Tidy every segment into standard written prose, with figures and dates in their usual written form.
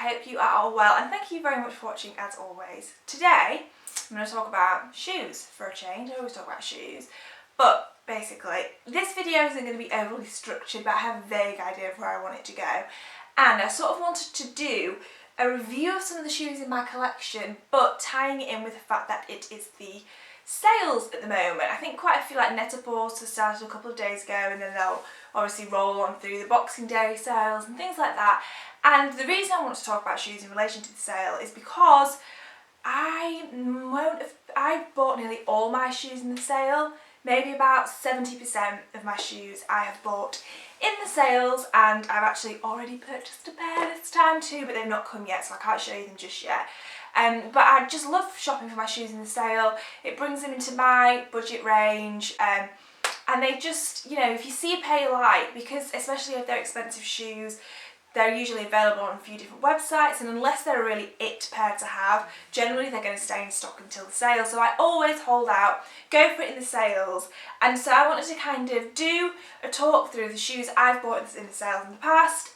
hope you are all well and thank you very much for watching as always. Today I'm going to talk about shoes for a change. I always talk about shoes, but basically this video isn't going to be overly structured, but I have a vague idea of where I want it to go, and I sort of wanted to do a review of some of the shoes in my collection, but tying it in with the fact that it is the sales at the moment. I think quite a few like Net-a-Porter started a couple of days ago, and then they'll obviously roll on through the Boxing Day sales and things like that. And the reason I want to talk about shoes in relation to the sale is because I bought nearly all my shoes in the sale. Maybe about 70% of my shoes I have bought in the sales, and I've actually already purchased a pair this time too, but they've not come yet, so I can't show you them just yet. But I just love shopping for my shoes in the sale. It brings them into my budget range, and they just, you know, if you see a pair you like, because especially if they're expensive shoes, they're usually available on a few different websites, and unless they're a really it pair to have, generally they're going to stay in stock until the sale. So I always hold out, go for it in the sales, and so I wanted to kind of do a talk through the shoes I've bought in the sales in the past.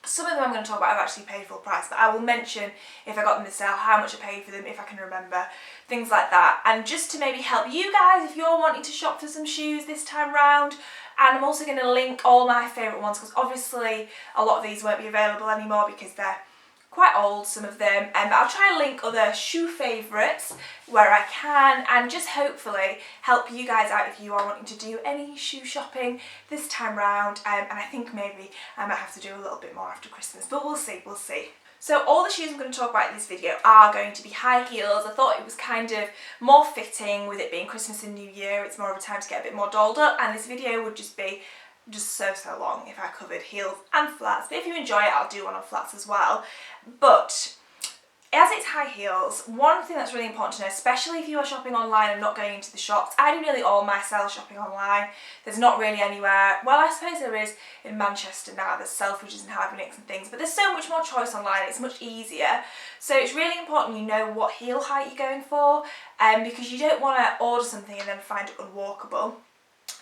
Some of them I'm going to talk about I've actually paid full price, but I will mention if I got them in the sale, how much I paid for them, if I can remember, things like that. And just to maybe help you guys if you're wanting to shop for some shoes this time round. And I'm also going to link all my favourite ones, because obviously a lot of these won't be available anymore because they're quite old, some of them, but I'll try and link other shoe favourites where I can, and just hopefully help you guys out if you are wanting to do any shoe shopping this time round. And I think maybe I might have to do a little bit more after Christmas, but we'll see, we'll see. So all the shoes I'm going to talk about in this video are going to be high heels. I thought it was kind of more fitting with it being Christmas and New Year. It's more of a time to get a bit more dolled up, and this video would just be so long if I covered heels and flats. But if you enjoy it, I'll do one on flats as well. But as it's high heels, one thing that's really important to know, especially if you are shopping online and not going into the shops, I do nearly all my sales shopping online. There's not really anywhere, well I suppose there is in Manchester now, there's Selfridges and Hibernicks and things, but there's so much more choice online, it's much easier. So it's really important you know what heel height you're going for, because you don't want to order something and then find it unwalkable.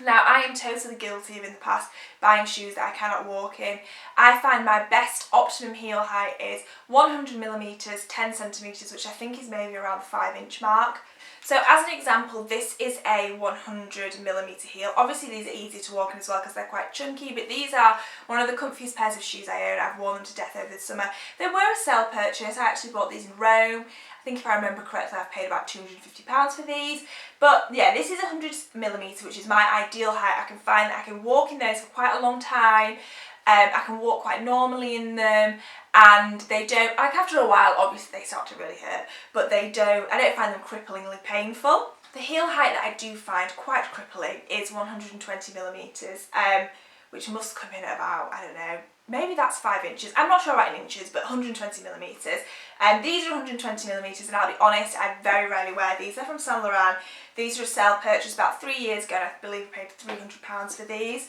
Now, I am totally guilty of in the past buying shoes that I cannot walk in. I find my best optimum heel height is 100mm, 10 centimetres, which I think is maybe around the 5-inch mark. So as an example, this is a 100mm heel. Obviously these are easy to walk in as well because they're quite chunky, but these are one of the comfiest pairs of shoes I own. I've worn them to death over the summer. They were a sale purchase. I actually bought these in Rome. I think if I remember correctly, I've paid about £250 for these. But yeah, this is 100mm, which is my ideal height. I can find that I can walk in those for quite a long time. I can walk quite normally in them, and they don't, like after a while obviously they start to really hurt, but I don't find them cripplingly painful. The heel height that I do find quite crippling is 120mm, which must come in at about, I don't know, maybe that's 5 inches. I'm not sure about in inches, but 120mm. And these are 120mm, and I'll be honest, I very rarely wear these. They're from Saint Laurent. These are a sale purchase about 3 years ago, and I believe I paid £300 for these.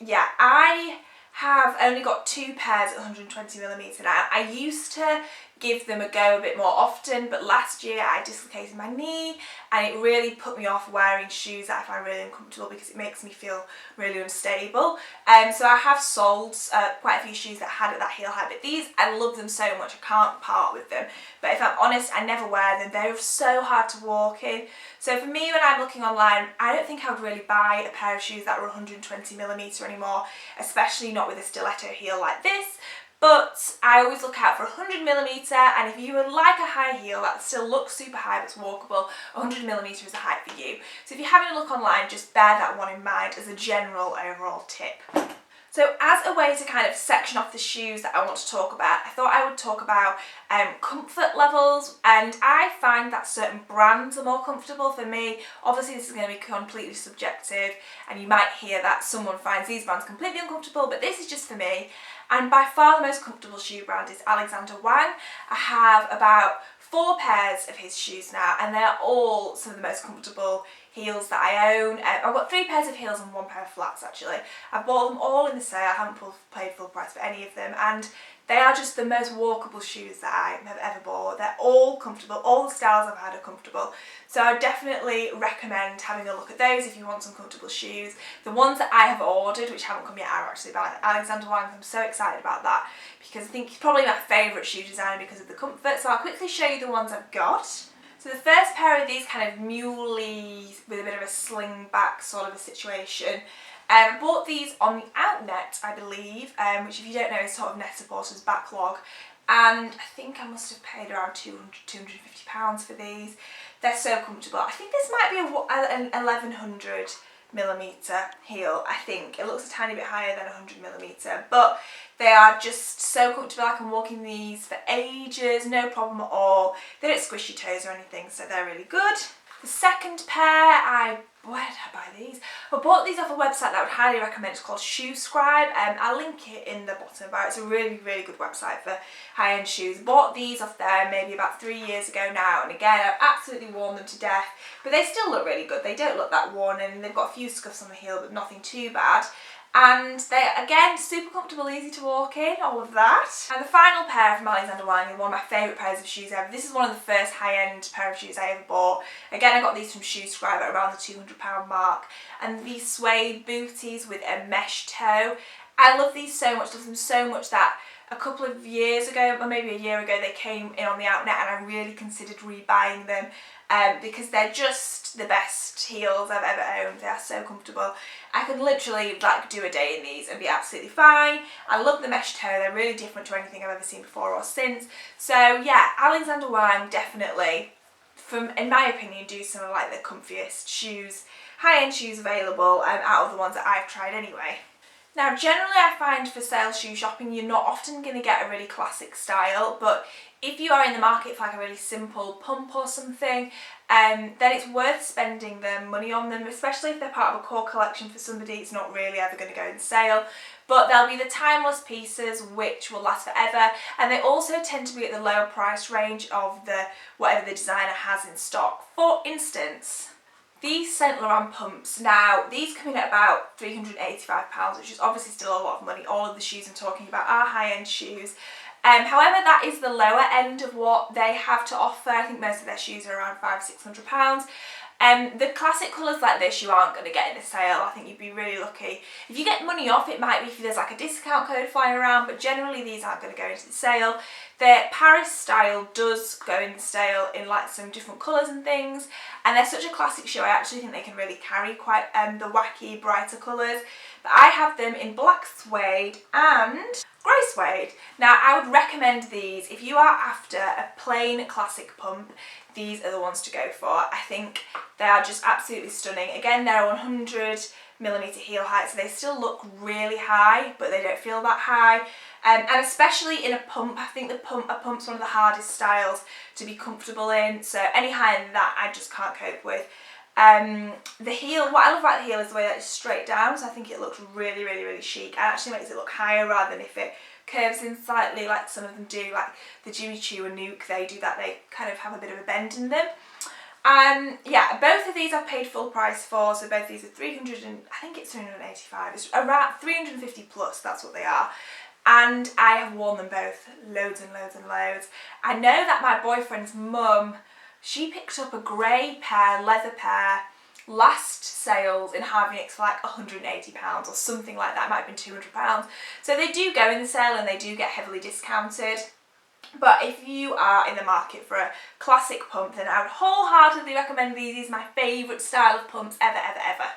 Yeah, I have only got 2 pairs at 120mm now. I used to give them a go a bit more often, but last year I dislocated my knee and it really put me off wearing shoes that I find really uncomfortable because it makes me feel really unstable. So I have sold quite a few shoes that had at that heel height, but these, I love them so much, I can't part with them. But if I'm honest, I never wear them. They're so hard to walk in. So for me, when I'm looking online, I don't think I would really buy a pair of shoes that are 120mm anymore, especially not with a stiletto heel like this. But I always look out for 100mm, and if you would like a high heel that still looks super high but's walkable, 100mm is the height for you. So if you're having a look online, just bear that one in mind as a general overall tip. So as a way to kind of section off the shoes that I want to talk about, I thought I would talk about comfort levels, and I find that certain brands are more comfortable for me. Obviously this is going to be completely subjective, and you might hear that someone finds these brands completely uncomfortable, but this is just for me. And by far the most comfortable shoe brand is Wang. I have about 4 pairs of his shoes now, and they're all some of the most comfortable heels that I own. I've got 3 pairs of heels and 1 pair of flats actually. I bought them all in the sale. I haven't paid full price for any of them, and they are just the most walkable shoes that I have ever bought. They're all comfortable. All the styles I've had are comfortable. So I definitely recommend having a look at those if you want some comfortable shoes. The ones that I have ordered, which haven't come yet, are actually by Alexander Wang. I'm so excited about that because I think he's probably my favourite shoe designer because of the comfort. So I'll quickly show you the ones I've got. So the first pair of these kind of muleys with a bit of a sling back sort of a situation. I bought these on the Outnet, I believe, which if you don't know is sort of Net-a-Porter's backlog, and I think I must have paid around £250 for these. They're so comfortable. I think this might be an 1100mm heel, I think. It looks a tiny bit higher than 100mm, but they are just so comfortable. I can walk in these for ages, no problem at all. They don't squish your toes or anything, so they're really good. The second pair, where did I buy these? I bought these off a website that I would highly recommend. It's called SHOESCRIBE. I'll link it in the bottom bar. It's a really, really good website for high-end shoes. Bought these off there maybe about 3 years ago now, and again, I've absolutely worn them to death, but they still look really good. They don't look that worn, and they've got a few scuffs on the heel, but nothing too bad. And they're, again, super comfortable, easy to walk in, all of that. And the final pair from Alexander Wang is one of my favourite pairs of shoes ever. This is one of the first high-end pair of shoes I ever bought. Again, I got these from SHOESCRIBE at around the £200 mark. And these suede booties with a mesh toe. I love these so much, love them so much that a couple of years ago, or maybe a year ago, they came in on the Outnet and I really considered rebuying them because they're just the best heels I've ever owned. They are so comfortable. I could literally like do a day in these and be absolutely fine. I love the mesh toe. They're really different to anything I've ever seen before or since. So yeah, Alexander Wang definitely, in my opinion, do some of like the comfiest shoes, high-end shoes available out of the ones that I've tried anyway. Now generally I find for sale shoe shopping you're not often going to get a really classic style, but if you are in the market for like a really simple pump or something, then it's worth spending the money on them, especially if they're part of a core collection for somebody. It's not really ever going to go in sale, but they'll be the timeless pieces which will last forever, and they also tend to be at the lower price range of whatever the designer has in stock. For instance, these Saint Laurent pumps, now these come in at about £385, which is obviously still a lot of money. All of the shoes I'm talking about are high-end shoes. However, that is the lower end of what they have to offer. I think most of their shoes are around £500–600. The classic colours like this you aren't going to get in a sale. I think you'd be really lucky. If you get money off, it might be if there's like a discount code flying around, but generally these aren't going to go into the sale. The Paris style does go in the sale in like some different colours and things, and they're such a classic shoe. I actually think they can really carry quite the wacky, brighter colours. But I have them in black suede and grey suede. Now I would recommend these if you are after a plain classic pump. These are the ones to go for. I think they are just absolutely stunning. Again, they're 100mm heel height, so they still look really high, but they don't feel that high. And especially in a pump, I think a pump's one of the hardest styles to be comfortable in, so any higher than that I just can't cope with. The heel, what I love about the heel is the way that it's straight down, so I think it looks really, really, really chic. It actually makes it look higher rather than if it curves in slightly like some of them do, like the Jimmy Choo and Nuke, they do that, they kind of have a bit of a bend in them. Yeah, both of these I've paid full price for, so both these are 300 and I think it's 385, it's around 350 plus, that's what they are. And I have worn them both loads and loads and loads. I know that my boyfriend's mum, she picked up a grey pair, leather pair, last sales in Harvey Nicks for like £180 or something like that. It might have been £200. So they do go in the sale and they do get heavily discounted. But if you are in the market for a classic pump, then I would wholeheartedly recommend these. These are my favourite style of pumps ever, ever, ever.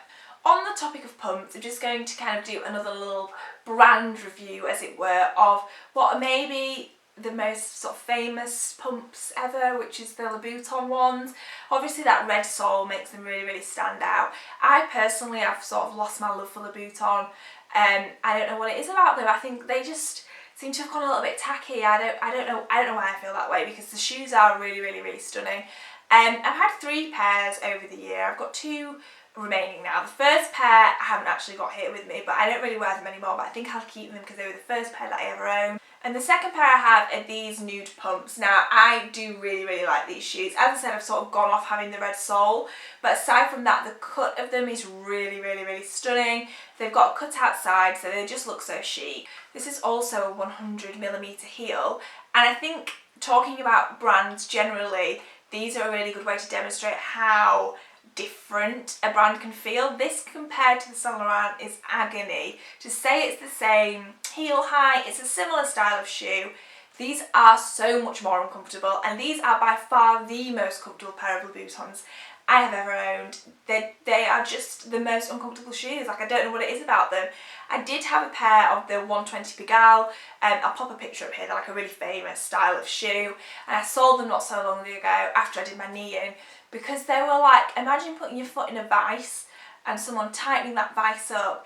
On the topic of pumps, I'm just going to kind of do another little brand review, as it were, of what are maybe the most sort of famous pumps ever, which is the Louboutin ones. Obviously that red sole makes them really, really stand out. I personally have sort of lost my love for Louboutin. I don't know what it is about them. I think they just seem to have gone a little bit tacky. I don't know why I feel that way, because the shoes are really, really, really stunning. I've had 3 pairs over the year. I've got 2 remaining now. The first pair I haven't actually got here with me, but I don't really wear them anymore, but I think I'll keep them because they were the first pair that I ever owned. And the second pair I have are these nude pumps. Now, I do really like these shoes. As I said, I've sort of gone off having the red sole, but aside from that, the cut of them is really stunning. They've got a cut out side, so they just look so chic. This is also a 100mm heel, and I think talking about brands generally, these are a really good way to demonstrate how different a brand can feel. This compared to the Saint Laurent is agony. To say it's the same heel height, it's a similar style of shoe, these are so much more uncomfortable, and these are by far the most comfortable pair of Louboutins I have ever owned. They are just the most uncomfortable shoes. Like, I don't know what it is about them. I did have a pair of the 120 Pigalle. I'll pop a picture up here. They're like a really famous style of shoe, and I sold them not so long ago after I did my knee in, because they were like, imagine putting your foot in a vice and someone tightening that vice up,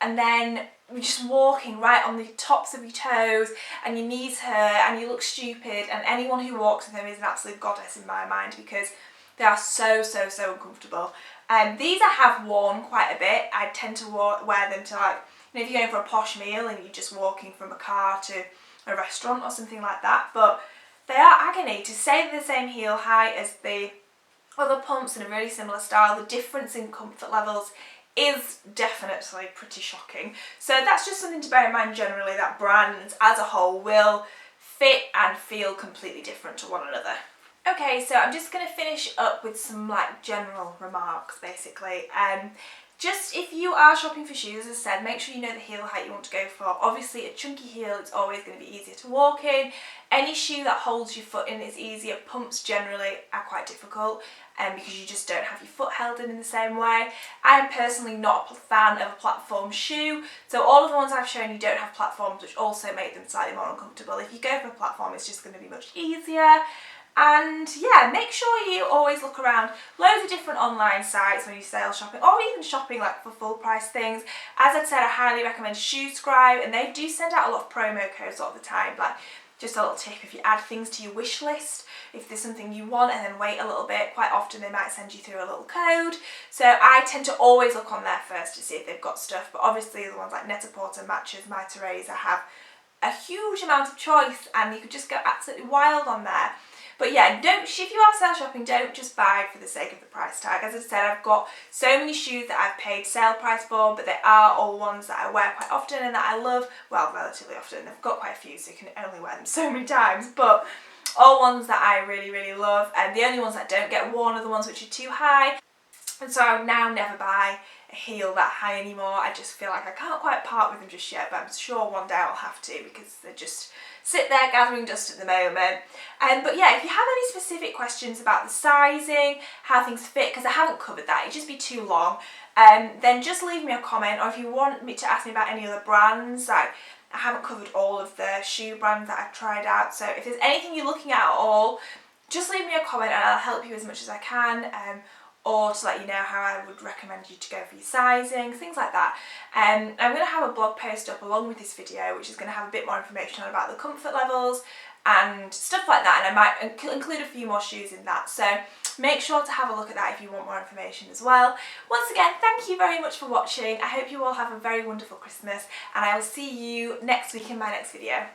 and then you're just walking right on the tops of your toes and your knees hurt and you look stupid, and anyone who walks with them is an absolute goddess in my mind, because they are so uncomfortable. These I have worn quite a bit. I tend to wear them to, like, you know, if you're going for a posh meal and you're just walking from a car to a restaurant or something like that. But they are agony. To say they're the same heel height as the other pumps in a really similar style, the difference in comfort levels is definitely pretty shocking. So that's just something to bear in mind generally, that brands as a whole will fit and feel completely different to one another. Okay, so I'm just going to finish up with some like general remarks basically. Just if you are shopping for shoes, as I said, make sure you know the heel height you want to go for. Obviously a chunky heel is always going to be easier to walk in. Any shoe that holds your foot in is easier. Pumps generally are quite difficult because you just don't have your foot held in the same way. I am personally not a fan of a platform shoe, so all of the ones I've shown you don't have platforms, which also make them slightly more uncomfortable. If you go for a platform, it's just going to be much easier. And yeah, make sure you always look around loads of different online sites when you're sale shopping, or even shopping like for full price things. As I've said, I highly recommend SHOESCRIBE, and they do send out a lot of promo codes all the time. Like, just a little tip, if you add things to your wish list, if there's something you want and then wait a little bit, quite often they might send you through a little code. So I tend to always look on there first to see if they've got stuff, but obviously the ones like Net-a-Porter, Matches, My Teresa have a huge amount of choice, and you could just go absolutely wild on there. But yeah, if you are sale shopping, don't just buy for the sake of the price tag. As I said, I've got so many shoes that I've paid sale price for, but they are all ones that I wear quite often and that I love. Well, relatively often. I've got quite a few, so you can only wear them so many times. But all ones that I really love. And the only ones that don't get worn are the ones which are too high. And so I would now never buy a heel that high anymore. I just feel like I can't quite part with them just yet, but I'm sure one day I'll have to, because they just sit there gathering dust at the moment. But yeah, if you have any specific questions about the sizing, how things fit, because I haven't covered that, it'd just be too long, then just leave me a comment, or if you want me to ask me about any other brands, like I haven't covered all of the shoe brands that I've tried out, so if there's anything you're looking at all, just leave me a comment and I'll help you as much as I can. Or to let you know how I would recommend you to go for your sizing, things like that. I'm going to have a blog post up along with this video, which is going to have a bit more information on about the comfort levels and stuff like that, and I might include a few more shoes in that, so make sure to have a look at that if you want more information as well. Once again, thank you very much for watching. I hope you all have a very wonderful Christmas, and I will see you next week in my next video.